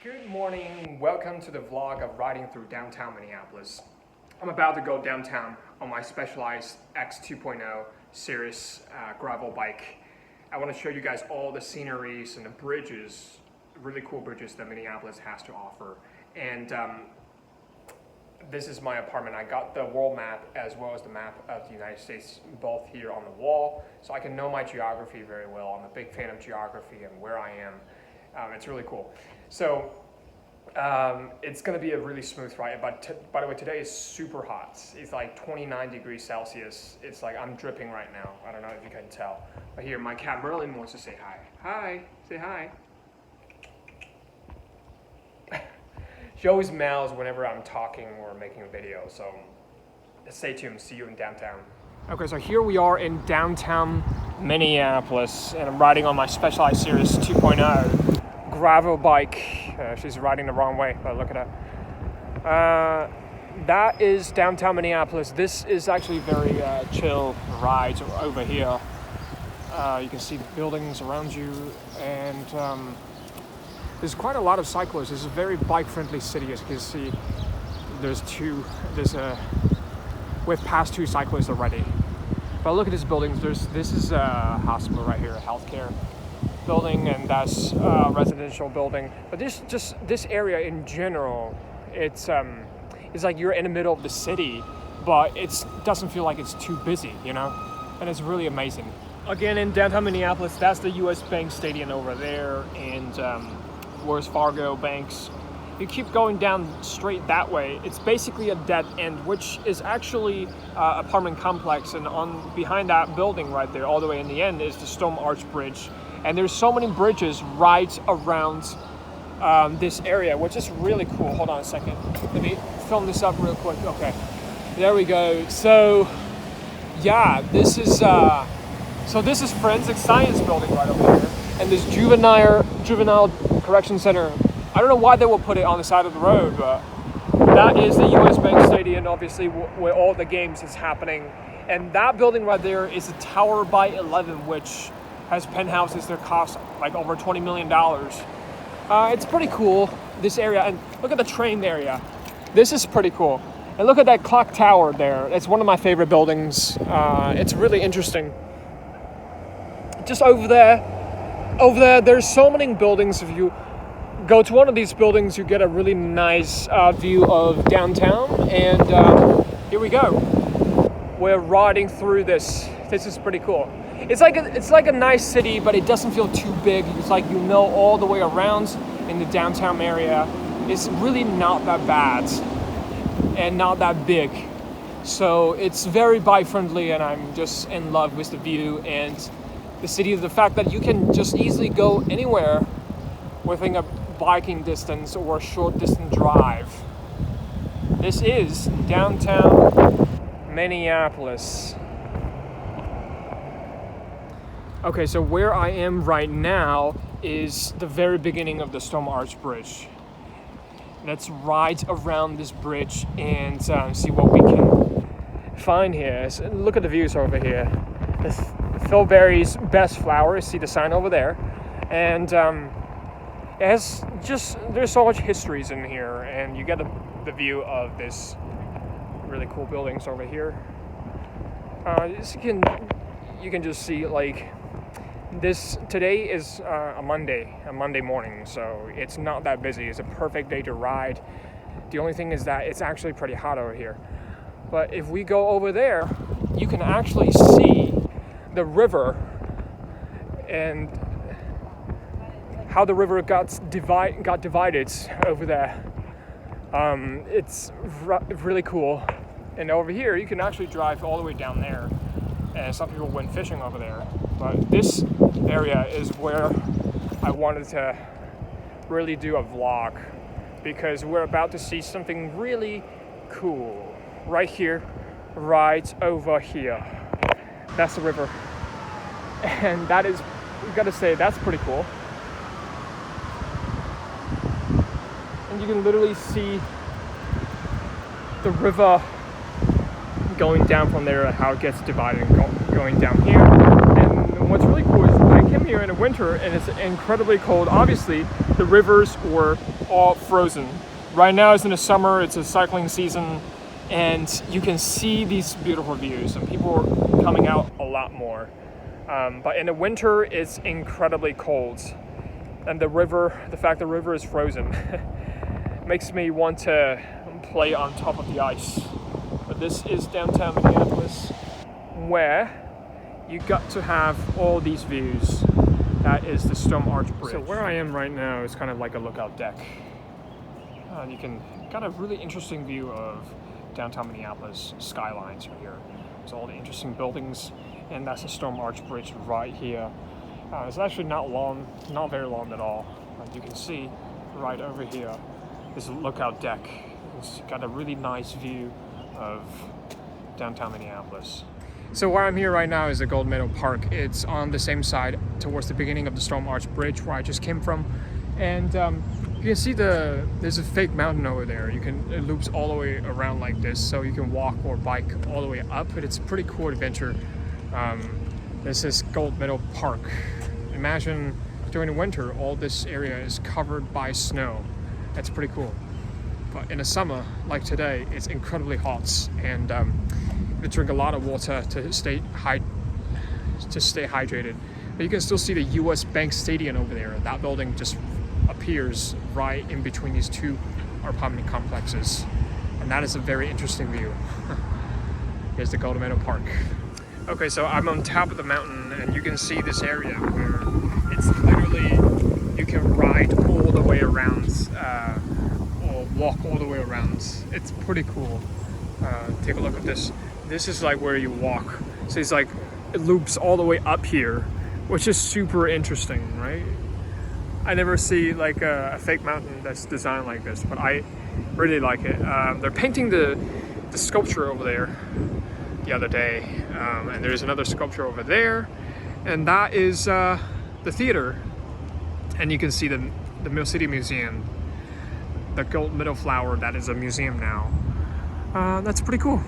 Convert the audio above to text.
Good morning, welcome to the vlog of riding through downtown Minneapolis. I'm about to go downtown on my Specialized X 2.0 series gravel bike. I want to show you guys all the sceneries and the bridges, really cool bridges that Minneapolis has to offer. And this is my apartment. I got the world map as well as the map of the United States both here on the wall, so I can know my geography very well. I'm a big fan of geography and where I am. It's really cool. So it's going to be a really smooth ride, but by the way, today is super hot. It's like 29 degrees Celsius. It's like I'm dripping right now. I don't know if you can tell. But here, my cat Merlin wants to say hi. Hi, say hi. She always meows whenever I'm talking or making a video, so stay tuned. See you in downtown. Okay, so here we are in downtown Minneapolis, and I'm riding on my Specialized Series 2.0 gravel bike. She's riding the wrong way, but look at her. That is downtown Minneapolis. This is actually very chill ride over here. You can see the buildings around you, and there's quite a lot of cyclists. It's a very bike-friendly city, as you can see. We've passed two cyclists already. But look at these buildings. This is a hospital right here, a healthcare building, and that's a residential building. But this area in general, it's like you're in the middle of the city, but it doesn't feel like it's too busy, you know? And it's really amazing. Again, in downtown Minneapolis, that's the U.S. Bank Stadium over there, and Wells Fargo banks. You keep going down straight that way, it's basically a dead end, which is actually apartment complex, and behind that building right there, all the way in the end, is the Stone Arch Bridge. And there's so many bridges right around this area, which is really cool. Hold on a second. Let me film this up real quick. Okay, there we go. So, yeah, this is Forensic Science Building right over here, and this juvenile correction center. I don't know why they will put it on the side of the road, but that is the U.S. Bank Stadium, obviously, where all the games is happening. And that building right there is a Tower by 11, which has penthouses that cost like over $20 million. It's pretty cool, this area. And look at the train area. This is pretty cool. And look at that clock tower there. It's one of my favorite buildings. It's really interesting. Just over there, there's so many buildings. If you go to one of these buildings, you get a really nice view of downtown. And here we go. We're riding through this. This is pretty cool. It's like a nice city, but it doesn't feel too big. It's like you know all the way around in the downtown area. It's really not that bad and not that big. So it's very bike friendly, and I'm just in love with the view and the city. The fact that you can just easily go anywhere within a biking distance or a short distance drive. This is downtown Minneapolis. Okay, so where I am right now is the very beginning of the Stone Arch Bridge. Let's ride around this bridge and see what we can find here. So look at the views over here. Phil Berry's Best Flowers, see the sign over there. And there's so much histories in here, and you get the view of this really cool buildings over here. You can just see like this. Today is a Monday morning, so it's not that busy. It's a perfect day to ride. The only thing is that it's actually pretty hot over here. But if we go over there, you can actually see the river and how the river got divided over there. It's really cool. And over here, you can actually drive all the way down there. And some people went fishing over there. But this area is where I wanted to really do a vlog, because we're about to see something really cool right here, right over here. That's the river. And that is, we gotta say, that's pretty cool. And you can literally see the river going down from there, how it gets divided and going down here. And what's really cool is I came here in the winter and it's incredibly cold. Obviously, the rivers were all frozen. Right now it's in the summer, it's a cycling season, and you can see these beautiful views and people are coming out a lot more. But in the winter, it's incredibly cold. And the fact the river is frozen makes me want to play on top of the ice. But this is downtown Minneapolis, where you got to have all these views. That is the Stone Arch Bridge. So where I am right now is kind of like a lookout deck. You can got a really interesting view of downtown Minneapolis skylines right here. There's all the interesting buildings, and that's the Stone Arch Bridge right here. It's actually not not very long at all. As you can see right over here, this lookout deck. It's got a really nice view of downtown Minneapolis. So where I'm here right now is the Gold Meadow Park. It's on the same side towards the beginning of the Stone Arch Bridge where I just came from. And you can see there's a fake mountain over there. It loops all the way around like this, so you can walk or bike all the way up, but it's a pretty cool adventure. This is Gold Meadow Park. Imagine during the winter, all this area is covered by snow. That's pretty cool. But in the summer, like today, it's incredibly hot, and you drink a lot of water to stay hydrated. But you can still see the U.S. Bank Stadium over there. That building just appears right in between these two apartment complexes, and that is a very interesting view. Here's the Gold Meadow Park. Okay, so I'm on top of the mountain, and you can see this area where it's literally, you can ride all the way around, or walk all the way around. It's pretty cool. Take a look at this. This is like where you walk. So it's like, it loops all the way up here, which is super interesting, right? I never see like a fake mountain that's designed like this, but I really like it. They're painting the sculpture over there the other day, and there's another sculpture over there, and that is the theater. And you can see the Mill City Museum, the Gold Meadow Flower, that is a museum now. That's pretty cool.